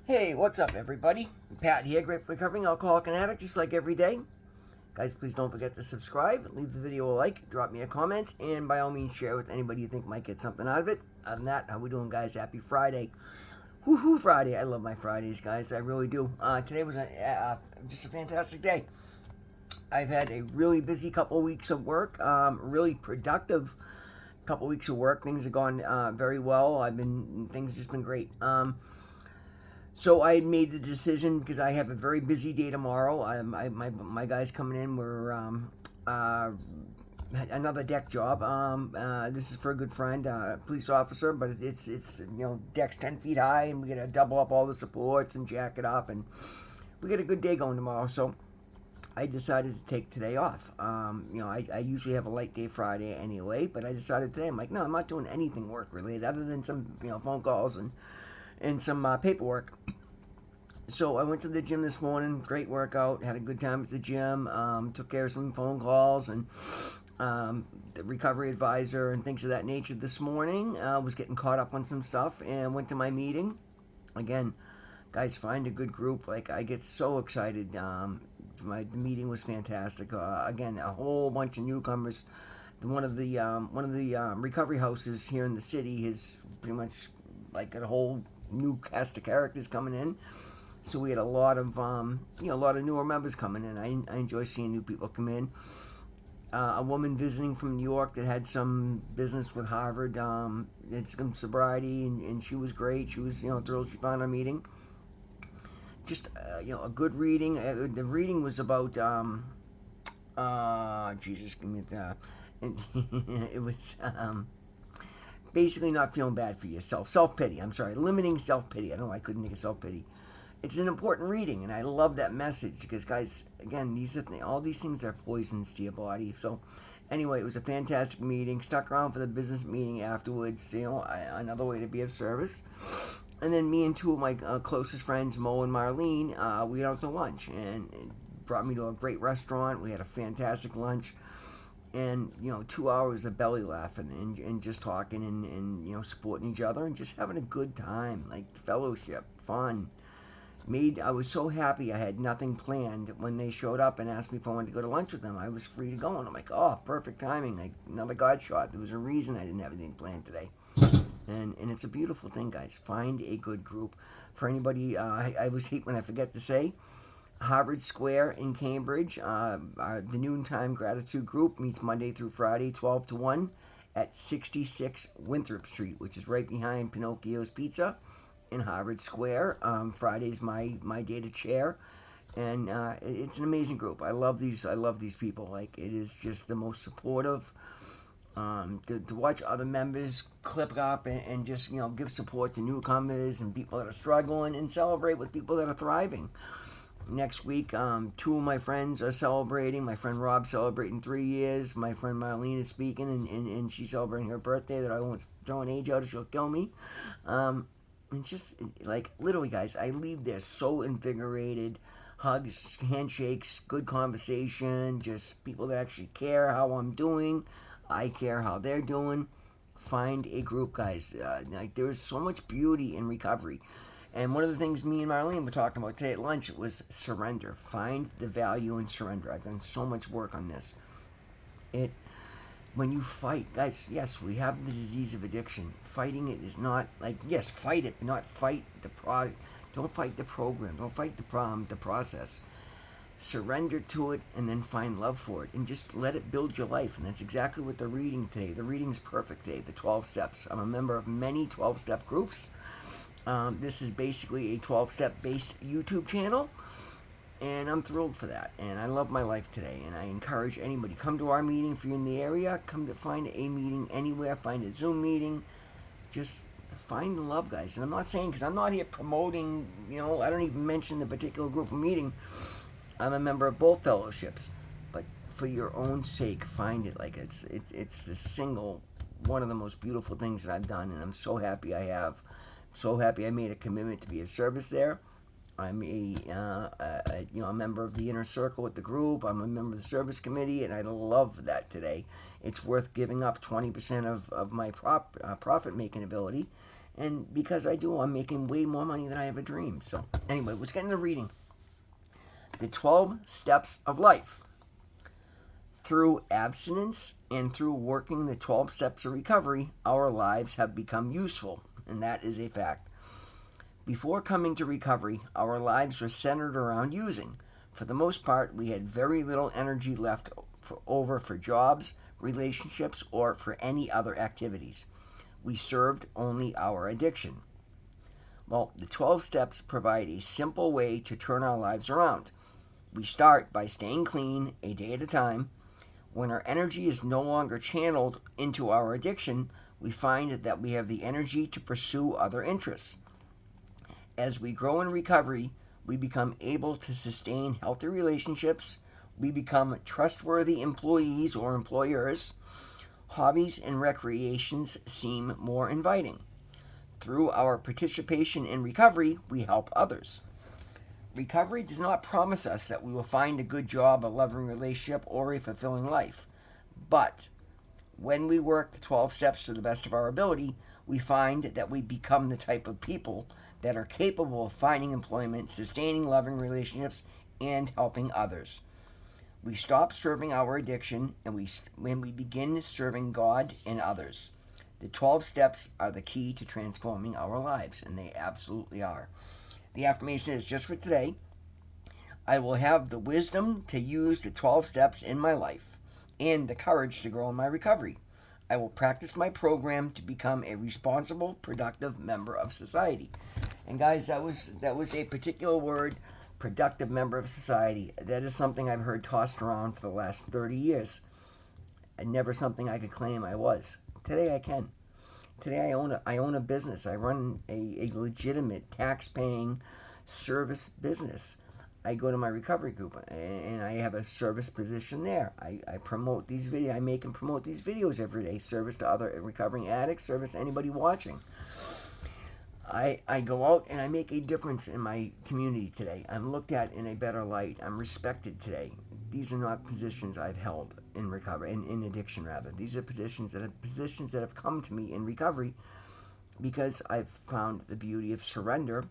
Hey, what's up, everybody? Pat here, grateful recovering alcoholic and addict, just like every day. Guys, please don't forget to subscribe, leave the video a like, drop me a comment, and by all means, share with anybody you think might get something out of it. Other than that, how we doing, guys? Happy Friday. Woohoo, Friday. I love my Fridays, guys. I really do. Today was just a fantastic day. I've had a really busy couple of weeks of work, really productive couple of weeks of work. Things have gone very well. Things have just been great. So I made the decision because I have a very busy day tomorrow. My guys coming in. We're another deck job. This is for a good friend, police officer, but it's deck's 10 feet high, and we got to double up all the supports and jack it up, and we got a good day going tomorrow. So I decided to take today off. I usually have a light day Friday anyway, but I decided today, I'm like, no, I'm not doing anything work related other than some phone calls and some paperwork. So I went to the gym this morning. Great workout. Had a good time at the gym. Took care of some phone calls and the recovery advisor and things of that nature this morning. Was getting caught up on some stuff and went to my meeting. Again, guys, find a good group. Like, I get so excited. The meeting was fantastic. Again, a whole bunch of newcomers. One of the recovery houses here in the city is pretty much like a whole new cast of characters coming in. So we had a lot of a lot of newer members coming in. I enjoy seeing new people come in. A woman visiting from New York that had some business with Harvard, had some sobriety, and she was great. She was thrilled she found our meeting. Just a good reading. The reading was about Jesus, give me the. It was basically not feeling bad for yourself. Self pity. I'm sorry, limiting self pity. I don't know why I couldn't think of self pity. It's an important reading, and I love that message because, guys, again, all these things are poisons to your body. So, anyway, it was a fantastic meeting. Stuck around for the business meeting afterwards. Another way to be of service. And then me and two of my closest friends, Mo and Marlene, we went out to lunch, and it brought me to a great restaurant. We had a fantastic lunch. And 2 hours of belly laughing and just talking and supporting each other and just having a good time, like fellowship, fun. I was so happy I had nothing planned when they showed up and asked me if I wanted to go to lunch with them. I was free to go, and I'm like, oh, perfect timing, like another God shot. There was a reason I didn't have anything planned today. And it's a beautiful thing, guys. Find a good group. For anybody, I always hate when I forget to say, Harvard Square in Cambridge, the Noontime Gratitude Group meets Monday through Friday, 12 to 1 at 66 Winthrop Street, which is right behind Pinocchio's Pizza in Harvard Square. Friday's my day to chair, and it's an amazing group. I love these people. Like, it is just the most supportive. To watch other members clip up and just give support to newcomers and people that are struggling, and celebrate with people that are thriving. Next week, two of my friends are celebrating. My friend Rob celebrating 3 years. My friend Marlene is speaking, and she's celebrating her birthday that I won't throw an age out or she'll kill me. And just, like, literally, guys, I leave there so invigorated. Hugs, handshakes, good conversation, just people that actually care how I'm doing. I care how they're doing. Find a group, guys. Like, there is so much beauty in recovery. And one of the things me and Marlene were talking about today at lunch was surrender. Find the value in surrender. I've done so much work on this. It When you fight, guys, yes, we have the disease of addiction. Fighting it is not like, yes, fight it, but not fight don't fight the program. Don't fight the problem, the process. Surrender to it and then find love for it and just let it build your life. And that's exactly what they're reading today. The reading's perfect today, the 12 steps. I'm a member of many 12-step groups. This is basically a 12-step based YouTube channel, and I'm thrilled for that. And I love my life today, and I encourage anybody, come to our meeting if you're in the area. Come to find a meeting anywhere. Find a Zoom meeting. Just find the love, guys. And I'm not saying, because I'm not here promoting, I don't even mention the particular group of meeting. I'm a member of both fellowships, but for your own sake, find it. Like, it's the single one of the most beautiful things that I've done, and I'm so happy I have. So happy I made a commitment to be of service there. I'm a member of the inner circle with the group. I'm a member of the service committee, and I love that today. It's worth giving up 20% of my profit making ability And because I do, I'm making way more money than I ever dreamed. So, anyway, let's get into reading. The 12 Steps of Life. Through abstinence and through working the 12 steps of recovery, our lives have become useful, and that is a fact. Before coming to recovery, our lives were centered around using. For the most part, we had very little energy left over for jobs, relationships, or for any other activities. We served only our addiction. Well, the 12 steps provide a simple way to turn our lives around. We start by staying clean a day at a time. When our energy is no longer channeled into our addiction, we find that we have the energy to pursue other interests. As we grow in recovery, we become able to sustain healthy relationships. We become trustworthy employees or employers. Hobbies and recreations seem more inviting. Through our participation in recovery, we help others. Recovery does not promise us that we will find a good job, a loving relationship, or a fulfilling life. But when we work the 12 steps to the best of our ability, we find that we become the type of people that are capable of finding employment, sustaining loving relationships, and helping others. We stop serving our addiction and when we begin serving God and others. The 12 steps are the key to transforming our lives, and they absolutely are. The affirmation is just for today. I will have the wisdom to use the 12 steps in my life and the courage to grow in my recovery. I will practice my program to become a responsible, productive member of society. And guys, that was a particular word, productive member of society. That is something I've heard tossed around for the last 30 years. And never something I could claim I was. Today I can. Today I own a business. I run a legitimate tax-paying service business. I go to my recovery group and I have a service position there. I promote these videos. I make and promote these videos every day. Service to other recovering addicts. Service to anybody watching. I go out and I make a difference in my community today. I'm looked at in a better light. I'm respected today. These are not positions I've held in recovery, in addiction rather. These are positions that have come to me in recovery because I've found the beauty of surrender.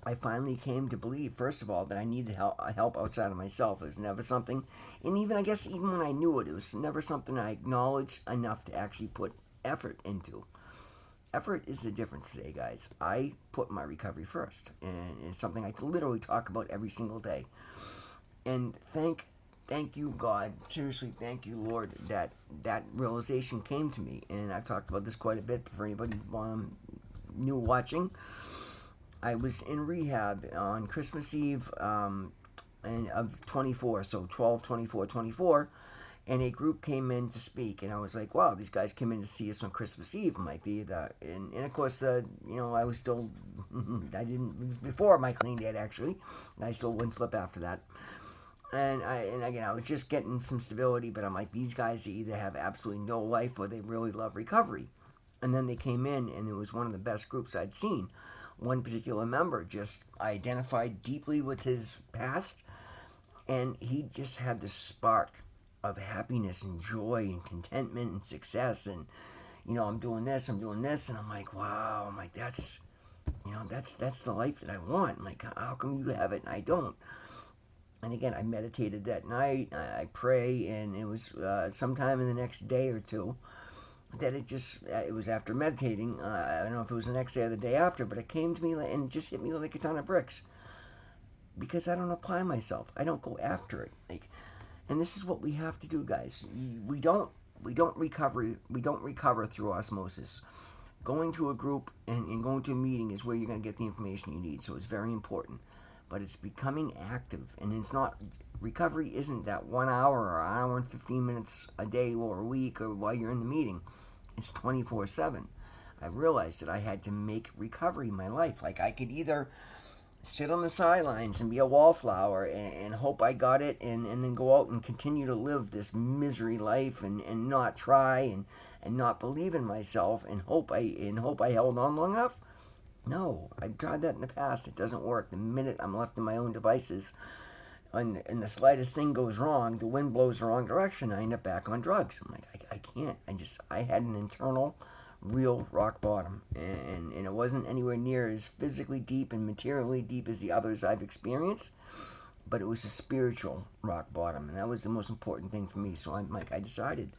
I finally came to believe, first of all, that I needed help outside of myself. It was never something, and even when I knew it, it was never something I acknowledged enough to actually put effort into. Effort is the difference today, guys. I put my recovery first, and it's something I can literally talk about every single day. And thank you, God. Seriously, thank you, Lord, that realization came to me. And I've talked about this quite a bit for anybody new watching. I was in rehab on Christmas Eve and of 24, so 12/24/24, and a group came in to speak, and I was like, wow, these guys came in to see us on Christmas Eve. I'm like, and of course, I was still, it was before my clean date actually, and I still wouldn't slip after that. And again, I was just getting some stability, but I'm like, these guys either have absolutely no life or they really love recovery. And then they came in, and it was one of the best groups I'd seen. One particular member just identified deeply with his past, and he just had this spark of happiness and joy and contentment and success. And I'm doing this, and I'm like, wow. I'm like, that's the life that I want. I'm like, how come you have it and I don't? And again, I meditated that night. I pray, and it was sometime in the next day or two that it was after meditating. I don't know if it was the next day or the day after, but it came to me and just hit me like a ton of bricks. Because I don't apply myself. I don't go after it. And this is what we have to do, guys. We don't recover through osmosis. Going to a group and going to a meeting is where you're going to get the information you need. So it's very important. But it's becoming active, and it's not. Recovery isn't that 1 hour or an hour and 15 minutes a day or a week or while you're in the meeting. It's 24/7. I realized that I had to make recovery my life. Like, I could either sit on the sidelines and be a wallflower and hope I got it and then go out and continue to live this misery life and not try and not believe in myself and hope I held on long enough. No, I've tried that in the past. It doesn't work. The minute I'm left to my own devices and the slightest thing goes wrong, the wind blows the wrong direction, I end up back on drugs. I'm like, I can't. I had an internal real rock bottom, and it wasn't anywhere near as physically deep and materially deep as the others I've experienced, but it was a spiritual rock bottom, and that was the most important thing for me. So I decided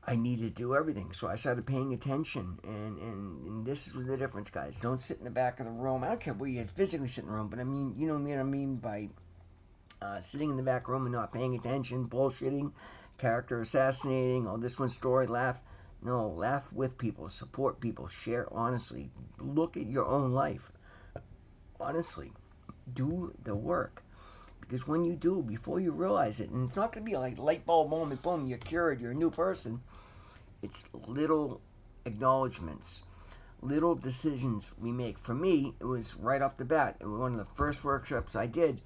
I needed to do everything. So I started paying attention, and this is the difference, guys. Don't sit in the back of the room. I don't care where you physically sit in the room, but I mean, you know what I mean by sitting in the back room and not paying attention, bullshitting, character assassinating, oh, this one's story, laugh. No, laugh with people, support people, share honestly. Look at your own life. Honestly, do the work. Because when you do, before you realize it, and it's not going to be like light bulb moment, boom, you're cured, you're a new person. It's little acknowledgments, little decisions we make. For me, it was right off the bat. It was one of the first workshops I did.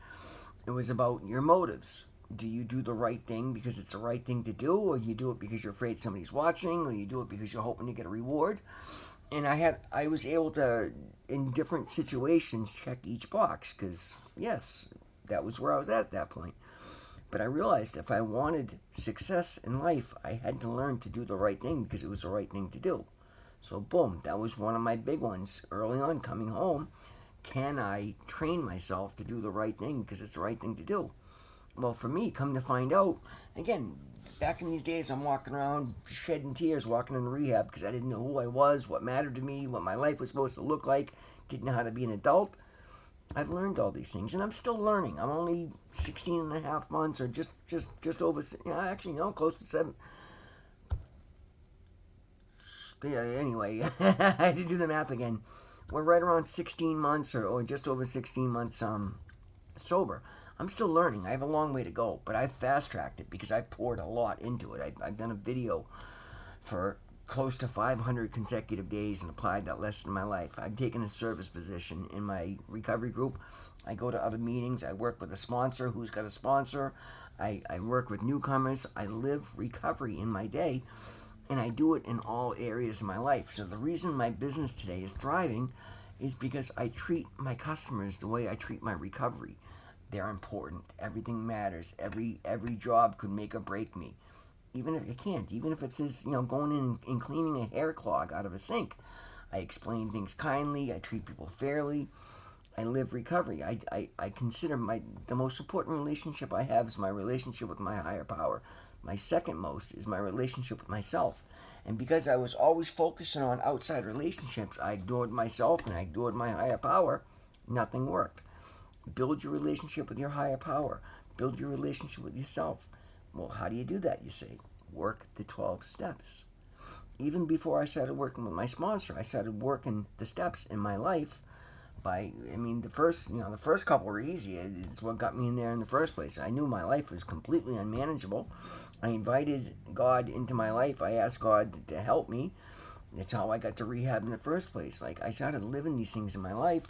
It was about your motives. Do you do the right thing because it's the right thing to do, or you do it because you're afraid somebody's watching, or you do it because you're hoping to get a reward? And I was able to, in different situations, check each box because yes, that was where I was at that point. But I realized if I wanted success in life, I had to learn to do the right thing because it was the right thing to do. So boom, that was one of my big ones early on coming home. Can I train myself to do the right thing because it's the right thing to do? Well, for me, come to find out, again, back in these days, I'm walking around shedding tears, walking in rehab because I didn't know who I was, what mattered to me, what my life was supposed to look like, didn't know how to be an adult. I've learned all these things, and I'm still learning. I'm only 16 and a half months, or just over, actually, no, close to 7. Yeah, anyway, I had to do the math again. We're right around 16 months, or just over 16 months sober. I'm still learning. I have a long way to go, but I've fast tracked it because I poured a lot into it. I've done a video for close to 500 consecutive days and applied that lesson in my life. I've taken a service position in my recovery group. I go to other meetings. I work with a sponsor who's got a sponsor. I work with newcomers. I live recovery in my day, and I do it in all areas of my life. So the reason my business today is thriving is because I treat my customers the way I treat my recovery. They're important. Everything matters. Every job could make or break me. Even if it can't, even if it's just, going in and cleaning a hair clog out of a sink. I explain things kindly. I treat people fairly. I live recovery. I consider the most important relationship I have is my relationship with my higher power. My second most is my relationship with myself. And because I was always focusing on outside relationships, I ignored myself and I ignored my higher power. Nothing worked. Build your relationship with your higher power. Build your relationship with yourself. Well, how do you do that, you say? Work the 12 steps. Even before I started working with my sponsor, I started working the steps in my life the first couple were easy. It's what got me in there in the first place. I knew my life was completely unmanageable. I invited God into my life. I asked God to help me. That's how I got to rehab in the first place. Like, I started living these things in my life.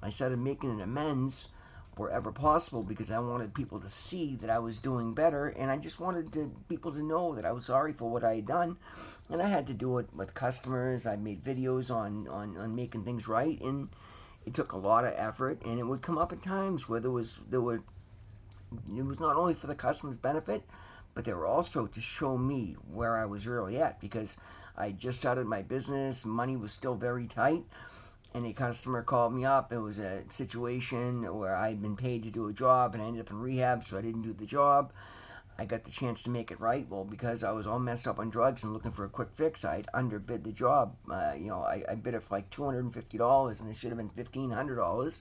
I started making an amends wherever possible because I wanted people to see that I was doing better, and I just wanted people to know that I was sorry for what I had done. And I had to do it with customers. I made videos on making things right, and it took a lot of effort, and it would come up at times where it was not only for the customer's benefit, but they were also to show me where I was really at because I just started my business, money was still very tight, and a customer called me up. It was a situation where I'd been paid to do a job, and I ended up in rehab, so I didn't do the job. I got the chance to make it right. Well, because I was all messed up on drugs and looking for a quick fix, I'd underbid the job. I bid it for like $250, and it should have been $1,500.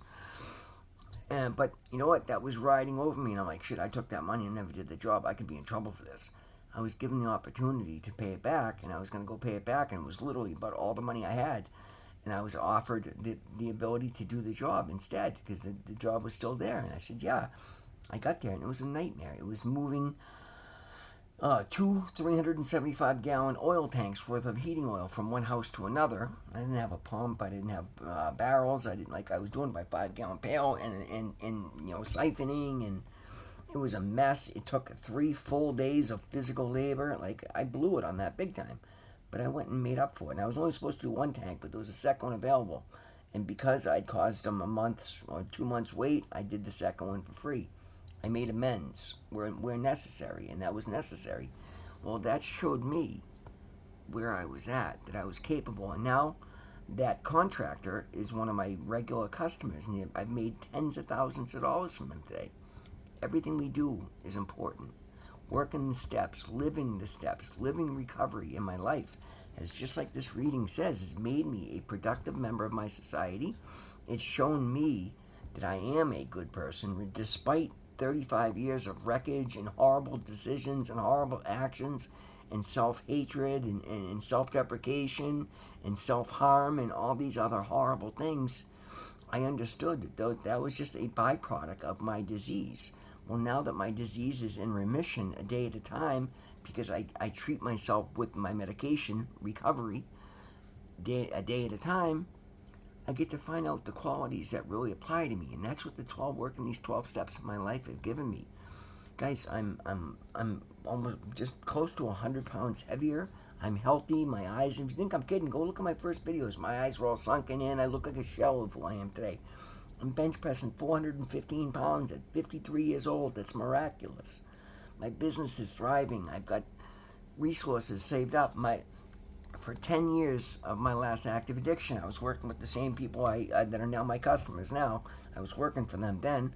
But you know what? That was riding over me, and I'm like, shit, I took that money and never did the job. I could be in trouble for this. I was given the opportunity to pay it back, and I was going to go pay it back, and it was literally about all the money I had. And I was offered the ability to do the job instead because the job was still there. And I said, yeah. I got there, and it was a nightmare. It was moving two 375-gallon oil tanks worth of heating oil from one house to another. I didn't have a pump. I didn't have barrels. I didn't I was doing by 5-gallon pail and siphoning, and it was a mess. It took 3 full days of physical labor. Like, I blew it on that big time, but I went and made up for it. And I was only supposed to do one tank, but there was a second one available. And because I'd caused them a month or 2 months wait, I did the second one for free. I made amends where necessary, and that was necessary. Well, that showed me where I was at, that I was capable. And now that contractor is one of my regular customers, and I've made tens of thousands of dollars from him today. Everything we do is important. Working the steps, living recovery in my life has, just like this reading says, has made me a productive member of my society. It's shown me that I am a good person despite 35 years of wreckage and horrible decisions and horrible actions and self-hatred and self-deprecation and self-harm and all these other horrible things. I understood that that was just a byproduct of my disease. Well, now that my disease is in remission a day at a time, because I treat myself with my medication, recovery, a day at a time, I get to find out the qualities that really apply to me. And that's what the 12 working these 12 steps of my life have given me. Guys, I'm almost just close to 100 pounds heavier. I'm healthy. My eyes, if you think I'm kidding, go look at my first videos. My eyes were all sunken in. I look like a shell of who I am today. I'm bench pressing 415 pounds at 53 years old. That's miraculous. My business is thriving. I've got resources saved up. For 10 years of my last active addiction, I was working with the same people that are now my customers now. I was working for them then.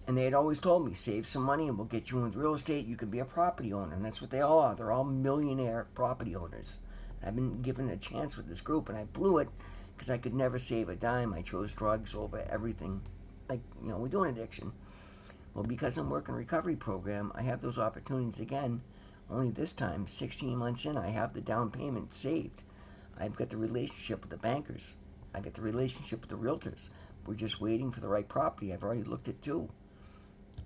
And they had always told me, save some money and we'll get you into real estate. You could be a property owner. And that's what they all are. They're all millionaire property owners. I've been given a chance with this group, and I blew it because I could never save a dime. I chose drugs over everything. Like, we do an addiction. Well, because I'm working a recovery program, I have those opportunities again. Only this time, 16 months in, I have the down payment saved. I've got the relationship with the bankers. I got the relationship with the realtors. We're just waiting for the right property. I've already looked at 2.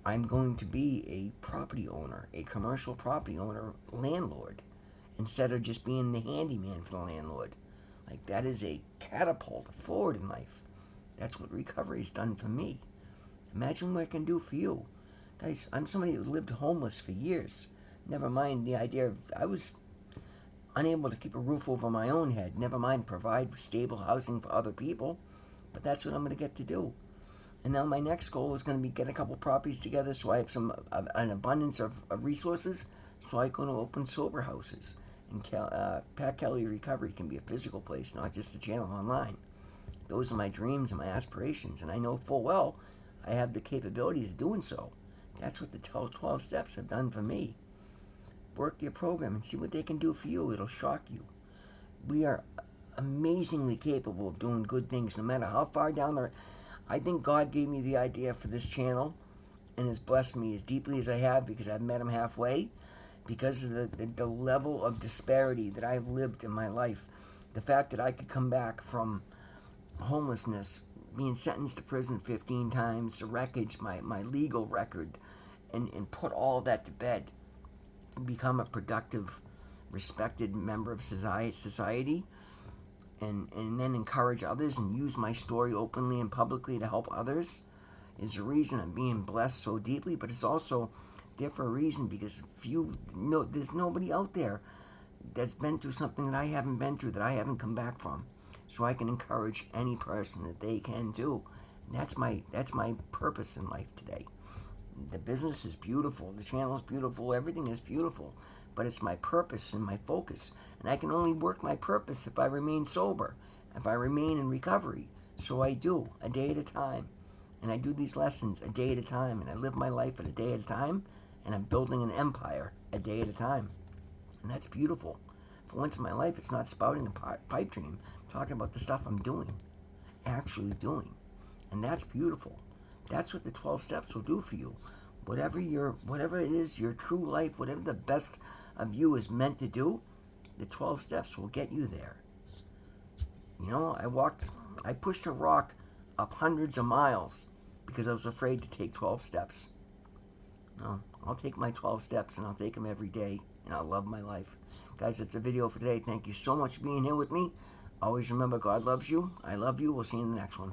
I'm going to be a property owner, a commercial property owner, landlord, instead of just being the handyman for the landlord. Like, that is a catapult forward in life. That's what recovery's done for me. Imagine what it can do for you. Guys, I'm somebody who lived homeless for years. Never mind the idea of, I was unable to keep a roof over my own head. Never mind provide stable housing for other people. But that's what I'm going to get to do. And now my next goal is going to be get a couple properties together so I have an abundance of resources so I can open sober houses. And Pat Kelly Recovery can be a physical place, not just a channel online. Those are my dreams and my aspirations, and I know full well I have the capabilities of doing so. That's what the 12 steps have done for me. Work your program and see what they can do for you. It'll shock you. We are amazingly capable of doing good things no matter how far down the road. I think God gave me the idea for this channel and has blessed me as deeply as I have because I've met him halfway, because of the level of disparity that I've lived in my life. The fact that I could come back from homelessness, being sentenced to prison 15 times, the wreckage, my legal record, and put all that to bed and become a productive, respected member of society. And then encourage others and use my story openly and publicly to help others is the reason I'm being blessed so deeply. But it's also there for a reason, because there's nobody out there that's been through something that I haven't been through, that I haven't come back from. So I can encourage any person that they can do. And that's my purpose in life today. The business is beautiful, the channel is beautiful, everything is beautiful. But it's my purpose and my focus. And I can only work my purpose if I remain sober, if I remain in recovery. So I do, a day at a time. And I do these lessons a day at a time. And I live my life at a day at a time. And I'm building an empire a day at a time. And that's beautiful. For once in my life, it's not spouting a pipe dream. I'm talking about the stuff I'm doing, actually doing. And that's beautiful. That's what the 12 steps will do for you. Whatever it is, your true life, whatever the best of you is meant to do, the 12 steps will get you there. I pushed a rock up hundreds of miles because I was afraid to take 12 steps. No, I'll take my 12 steps and I'll take them every day and I'll love my life. Guys, that's the video for today. Thank you so much for being here with me. Always remember, God loves you. I love you. We'll see you in the next one.